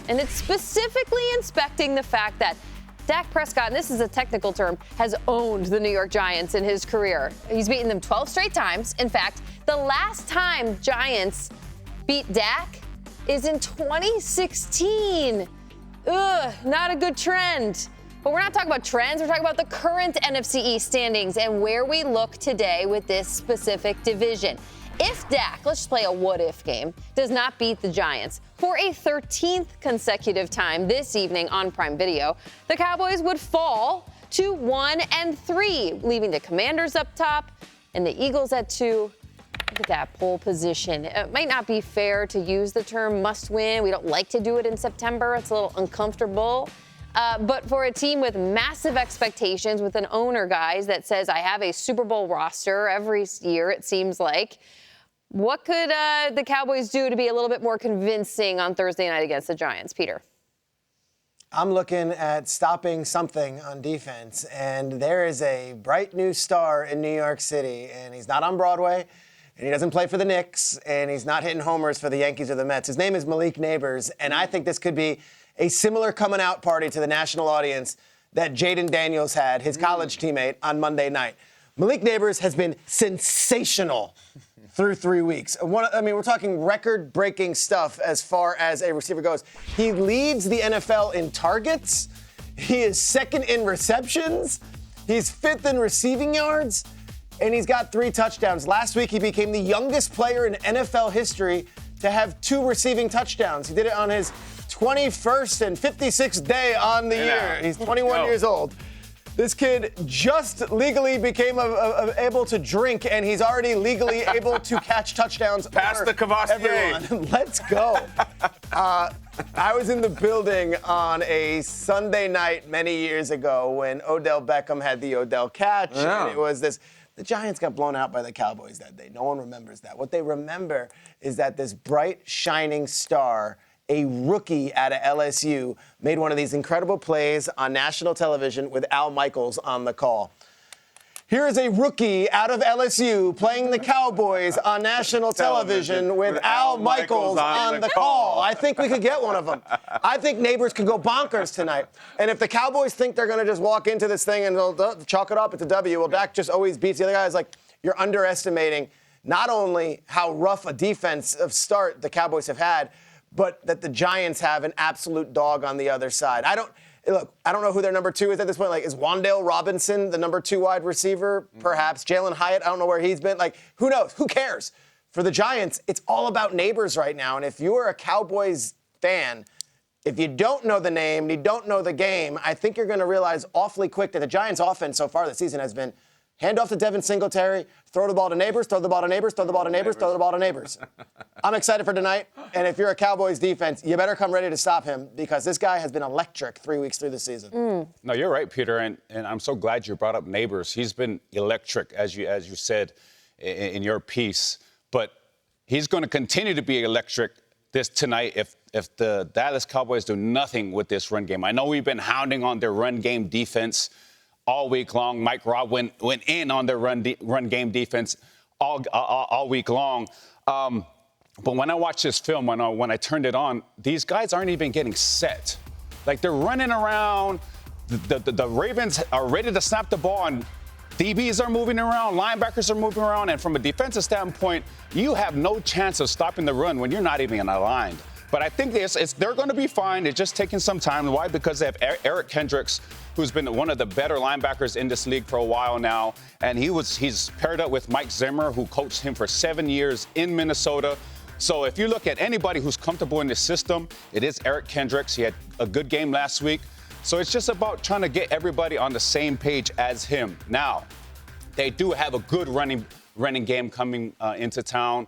And it's specifically inspecting the fact that Dak Prescott, and this is a technical term, has owned the New York Giants in his career. He's beaten them 12 straight times. In fact, the last time Giants beat Dak is in 2016. Ugh, not a good trend. But we're not talking about trends. We're talking about the current NFC East standings and where we look today with this specific division. If Dak, let's just play a what-if game, does not beat the Giants for a 13th consecutive time this evening on Prime Video, the Cowboys would fall to 1-3, leaving the Commanders up top and the Eagles at 2. Look at that pole position. It might not be fair to use the term must win. We don't like to do it in September. It's a little uncomfortable. But for a team with massive expectations, with an owner, guys, that says, I have a Super Bowl roster every year, it seems like, what could the Cowboys do to be a little bit more convincing on Thursday night against the Giants, Peter? I'm looking at stopping something on defense, and there is a bright new star in New York City, and he's not on Broadway, and he doesn't play for the Knicks, and he's not hitting homers for the Yankees or the Mets. His name is Malik Nabers, and I think this could be a similar coming out party to the national audience that Jaden Daniels had, his college teammate, on Monday night. Malik Nabers has been sensational through 3 weeks. We're talking record-breaking stuff as far as a receiver goes. He leads the NFL in targets. He is second in receptions. He's fifth in receiving yards. And he's got 3 touchdowns. Last week, he became the youngest player in NFL history to have 2 receiving touchdowns. He did it on his 21st and 56th day on the year. He's 21 years old. This kid just legally became able to drink, and he's already legally able to catch touchdowns. Pass the Cavassier. Let's go. I was in the building on a Sunday night many years ago when Odell Beckham had the Odell catch. Yeah. And it was this. The Giants got blown out by the Cowboys that day. No one remembers that. What they remember is that this bright, shining star, a rookie out of LSU, made one of these incredible plays on national television with Al Michaels on the call. Here is a rookie out of LSU playing the Cowboys on national television with Al Michaels on the call. I think we could get one of them. I think Nabers could go bonkers tonight. And if the Cowboys think they're going to just walk into this thing and they'll chalk it up, it's a W. Well, Dak just always beats the other guys. Like, you're underestimating not only how rough a defensive start the Cowboys have had, but that the Giants have an absolute dog on the other side. I don't know who their number 2 is at this point. Like, is Wan'Dale Robinson the number 2 wide receiver? Perhaps. Jalen Hyatt, I don't know where he's been. Like, who knows? Who cares? For the Giants, it's all about Nabers right now. And if you're a Cowboys fan, if you don't know the name, you don't know the game, I think you're going to realize awfully quick that the Giants' offense so far this season has been hand off to Devin Singletary, throw the ball to Nabers, throw the ball to Nabers, throw the ball to Nabers, throw the ball to Nabers. I'm excited for tonight, and if you're a Cowboys defense, you better come ready to stop him because this guy has been electric 3 weeks through the season. No, you're right, Peter, and I'm so glad you brought up Nabers. He's been electric, as you said in your piece, but he's going to continue to be electric tonight if the Dallas Cowboys do nothing with this run game. I know we've been hounding on their run game defense all week long. Mike Robb went in on their run game defense all week long. But when I watched this film, when I turned it on, these guys aren't even getting set. Like, they're running around. The Ravens are ready to snap the ball, and DBs are moving around, linebackers are moving around, and from a defensive standpoint, you have no chance of stopping the run when you're not even aligned. But I think they're going to be fine. It's just taking some time. Why? Because they have Eric Kendricks, who's been one of the better linebackers in this league for a while now. And he's paired up with Mike Zimmer, who coached him for 7 years in Minnesota. So if you look at anybody who's comfortable in this system, it is Eric Kendricks. He had a good game last week. So it's just about trying to get everybody on the same page as him. Now, they do have a good running game coming into town.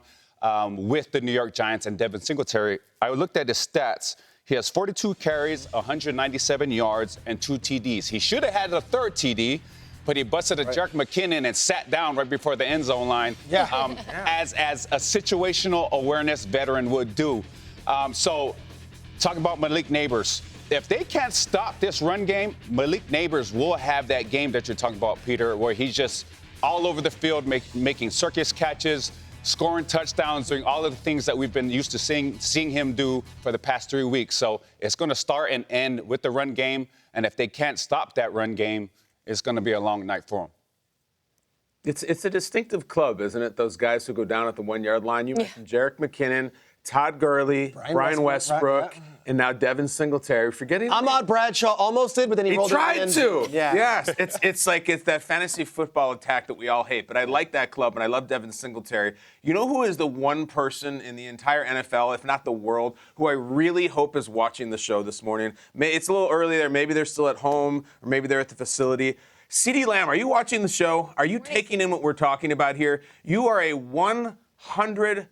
With the New York Giants and Devin Singletary. I looked at his stats. He has 42 carries, 197 yards, and 2 TDs. He should have had a 3rd TD, but he busted a Jerick McKinnon and sat down right before the end zone line, as a situational awareness veteran would do. So talking about Malik Nabers, if they can't stop this run game, Malik Nabers will have that game that you're talking about, Peter, where he's just all over the field making circus catches, scoring touchdowns, doing all of the things that we've been used to seeing him do for the past 3 weeks. So it's going to start and end with the run game. And if they can't stop that run game, it's going to be a long night for them. It's a distinctive club, isn't it? Those guys who go down at the 1-yard line. You mentioned Jerick McKinnon, Todd Gurley, Brian Westbrook, and now Devin Singletary. Forgetting Ahmad Bradshaw almost did, but then he rolled tried it in. to. Yeah. Yes, it's that fantasy football attack that we all hate. But I like that club, and I love Devin Singletary. You know who is the one person in the entire NFL, if not the world, who I really hope is watching the show this morning? It's a little early there. Maybe they're still at home, or maybe they're at the facility. CeeDee Lamb, are you watching the show? Are you taking in what we're talking about here? You are a $136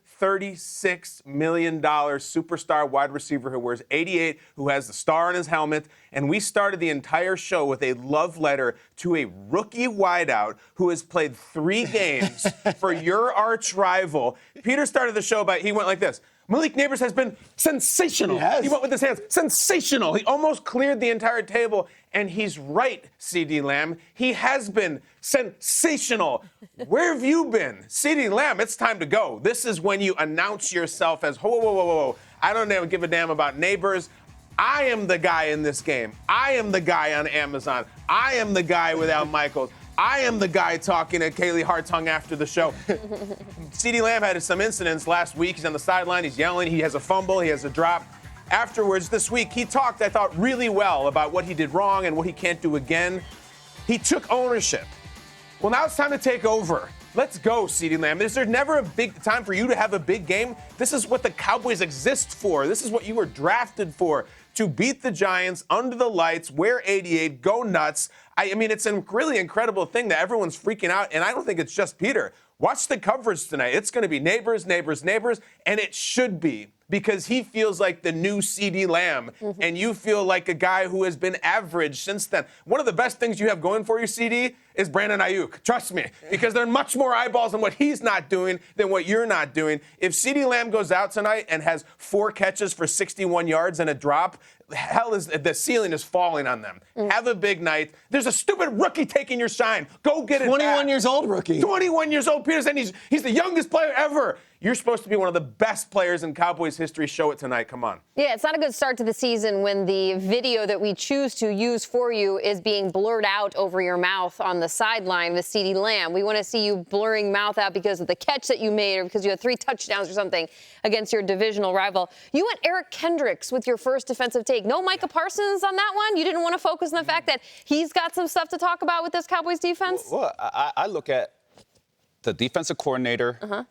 million superstar wide receiver who wears 88, who has the star on his helmet. And we started the entire show with a love letter to a rookie wideout who has played 3 games for your arch rival. Peter started the show he went like this. Malik Nabers has been sensational. He went with his hands. Sensational. He almost cleared the entire table. And he's right, CeeDee Lamb. He has been sensational. Where have you been? CeeDee Lamb, it's time to go. This is when you announce yourself as, whoa, whoa, whoa, whoa. I don't give a damn about Nabers. I am the guy in this game. I am the guy on Amazon. I am the guy with Al Michaels. I am the guy talking to Kaylee Hartung after the show. CeeDee Lamb had some incidents last week. He's on the sideline. He's yelling. He has a fumble. He has a drop. Afterwards, this week, he talked, I thought, really well about what he did wrong and what he can't do again. He took ownership. Well, now it's time to take over. Let's go, CeeDee Lamb. Is there never a big time for you to have a big game? This is what the Cowboys exist for. This is what you were drafted for, to beat the Giants under the lights, wear 88, go nuts. I mean, it's a really incredible thing that everyone's freaking out, and I don't think it's just Peter. Watch the coverage tonight. It's going to be Nabers, and it should be, because he feels like the new CeeDee Lamb, and you feel like a guy who has been average since then. One of the best things you have going for you, CeeDee, is Brandon Ayuk. Trust me, because there are much more eyeballs on what he's not doing than what you're not doing. If CeeDee Lamb goes out tonight and has 4 catches for 61 yards and a drop, the ceiling is falling on them. Have a big night. There's a stupid rookie taking your shine. Go get it 21 back. years old rookie. 21 years old. Peter said he's the youngest player ever. You're supposed to be one of the best players in Cowboys history. Show it tonight. Come on. Yeah, it's not a good start to the season when the video that we choose to use for you is being blurred out over your mouth on the sideline with CeeDee Lamb. We want to see you blurring mouth out because of the catch that you made or because you had 3 touchdowns or something against your divisional rival. You went Eric Kendricks with your first defensive take. No Micah Parsons on that one? You didn't want to focus on the fact that he's got some stuff to talk about with this Cowboys defense? Well, I look at the defensive coordinator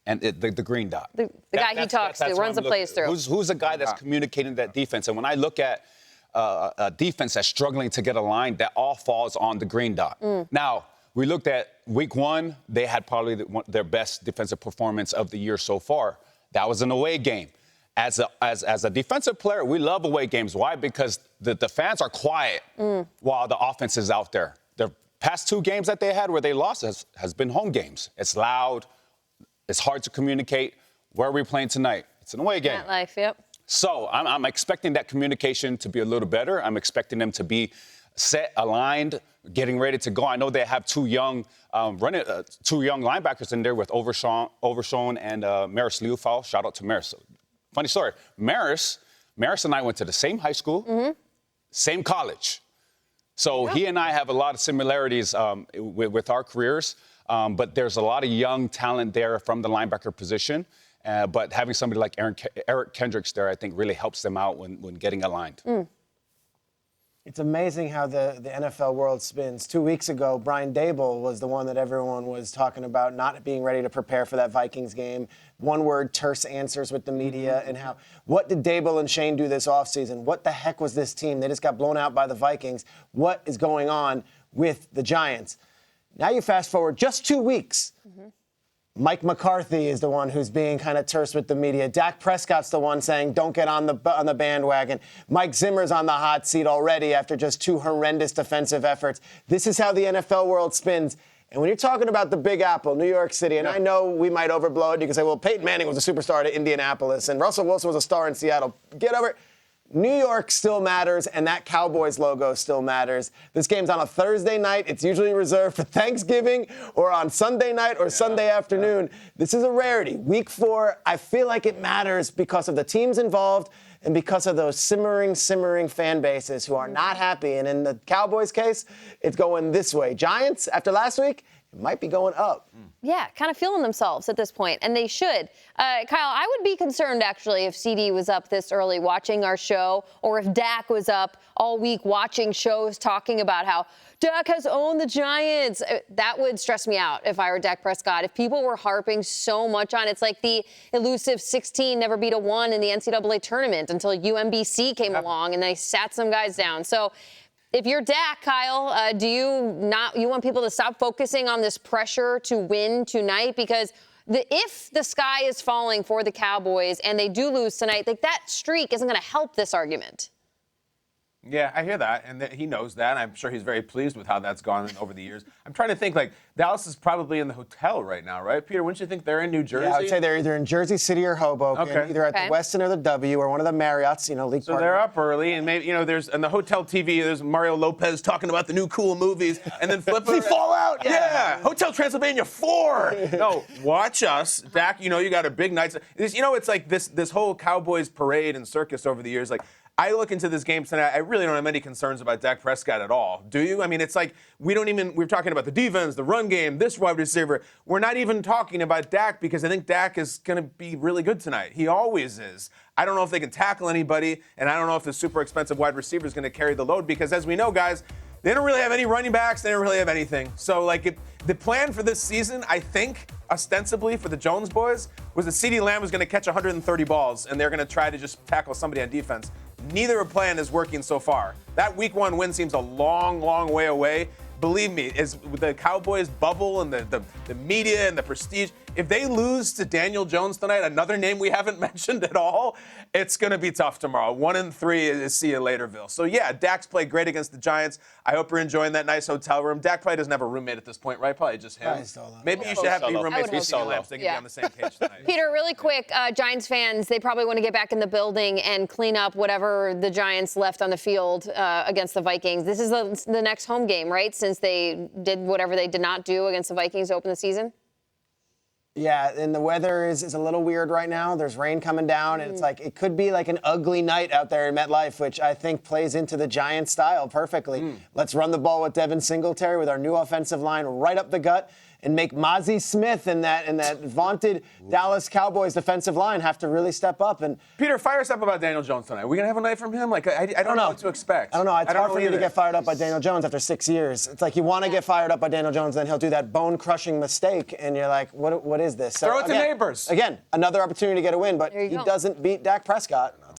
and the green dot. The guy he talks to, runs the plays through. Who's the guy that's communicating that defense? And when I look at a defense that's struggling to get a line, that all falls on the green dot. Now, we looked at week 1. They had probably their best defensive performance of the year so far. That was an away game. As a defensive player, we love away games. Why? Because the fans are quiet while the offense is out there. The past 2 games that they had where they lost has been home games. It's loud. It's hard to communicate. Where are we playing tonight? It's an away game. That life, yep. So I'm expecting that communication to be a little better. I'm expecting them to be set, aligned, getting ready to go. I know they have 2 young linebackers in there with Overshown and Maris Liufau. Shout out to Maris. Funny story. Maris and I went to the same high school, same college. So he and I have a lot of similarities with our careers. But there's a lot of young talent there from the linebacker position. But having somebody like Eric Kendricks there, I think, really helps them out when getting aligned. It's amazing how the NFL world spins. 2 weeks ago, Brian Daboll was the one that everyone was talking about not being ready to prepare for that Vikings game. One word, terse answers with the media. And what did Daboll and Shane do this offseason? What the heck was this team? They just got blown out by the Vikings. What is going on with the Giants? Now you fast forward just 2 weeks. Mike McCarthy is the one who's being kind of terse with the media. Dak Prescott's the one saying, don't get on the bandwagon. Mike Zimmer's on the hot seat already after just 2 horrendous defensive efforts. This is how the NFL world spins. And when you're talking about the Big Apple, New York City, and I know we might overblow it. You can say, well, Peyton Manning was a superstar at Indianapolis, and Russell Wilson was a star in Seattle. Get over it. New York still matters, and that Cowboys logo still matters. This game's on a Thursday night. It's usually reserved for Thanksgiving or on Sunday night or Sunday afternoon. This is a rarity. Week 4, I feel like it matters because of the teams involved and because of those simmering fan bases who are not happy. And in the Cowboys case, it's going this way. Giants, after last week, it might be going up. Yeah, kind of feeling themselves at this point, and they should. Kyle, I would be concerned, actually, if CeeDee was up this early watching our show, or if Dak was up all week watching shows talking about how Dak has owned the Giants. That would stress me out if I were Dak Prescott. If people were harping so much on it's like the elusive 16 never beat a 1 in the NCAA tournament until UMBC came along and they sat some guys down. So if you're Dak, Kyle, do you want people to stop focusing on this pressure to win tonight? Because if the sky is falling for the Cowboys and they do lose tonight, like that streak isn't going to help this argument. Yeah, I hear that, and he knows that. I'm sure he's very pleased with how that's gone over the years. I'm trying to think, like, Dallas is probably in the hotel right now, right, Peter? Wouldn't you think they're in New Jersey? Yeah, I would say they're either in Jersey City or Hoboken, either at the Westin or the W or one of the Marriotts, league So they're up early, and maybe, there's in the hotel TV, there's Mario Lopez talking about the new cool movies, and then flipping Fallout! Yeah, Hotel Transylvania 4. No, watch us, Dak. You got a big night. It's like this whole Cowboys parade and circus over the years, like. I look into this game tonight, I really don't have any concerns about Dak Prescott at all. Do you? I mean, it's like we're talking about the defense, the run game, this wide receiver. We're not even talking about Dak because I think Dak is going to be really good tonight. He always is. I don't know if they can tackle anybody, and I don't know if the super expensive wide receiver is going to carry the load because, as we know, guys, they don't really have any running backs. They don't really have anything. So, the plan for this season, I think, ostensibly for the Jones boys, was that CeeDee Lamb was going to catch 130 balls, and they're going to try to just tackle somebody on defense. Neither plan is working so far. That Week 1 win seems a long, long way away. Believe me, as the Cowboys bubble and the media and the prestige, if they lose to Daniel Jones tonight, another name we haven't mentioned at all, it's going to be tough tomorrow. 1-3 is see you laterville. So, yeah, Dak's played great against the Giants. I hope you're enjoying that nice hotel room. Dak probably doesn't have a roommate at this point, right? Probably just him. Maybe you should have be roommates with CeeDee Lamb so they can be on the same page tonight. Peter, really quick, Giants fans, they probably want to get back in the building and clean up whatever the Giants left on the field against the Vikings. This is the next home game, right, since they did whatever they did not do against the Vikings to open the season? Yeah, and the weather is a little weird right now. There's rain coming down, and it's like it could be like an ugly night out there in MetLife, which I think plays into the Giants' style perfectly. Let's run the ball with Devin Singletary with our new offensive line right up the gut and make Mozzie Smith and that vaunted Dallas Cowboys defensive line have to really step up. And Peter, fire us up about Daniel Jones tonight. Are we going to have a night from him? I don't know what to expect. I don't know. It's hard for me to get fired up by Daniel Jones after 6 years. It's like you want to get fired up by Daniel Jones, then he'll do that bone-crushing mistake, and you're like, what is this? So, throw it to Nabers. Again, another opportunity to get a win, but he doesn't beat Dak Prescott.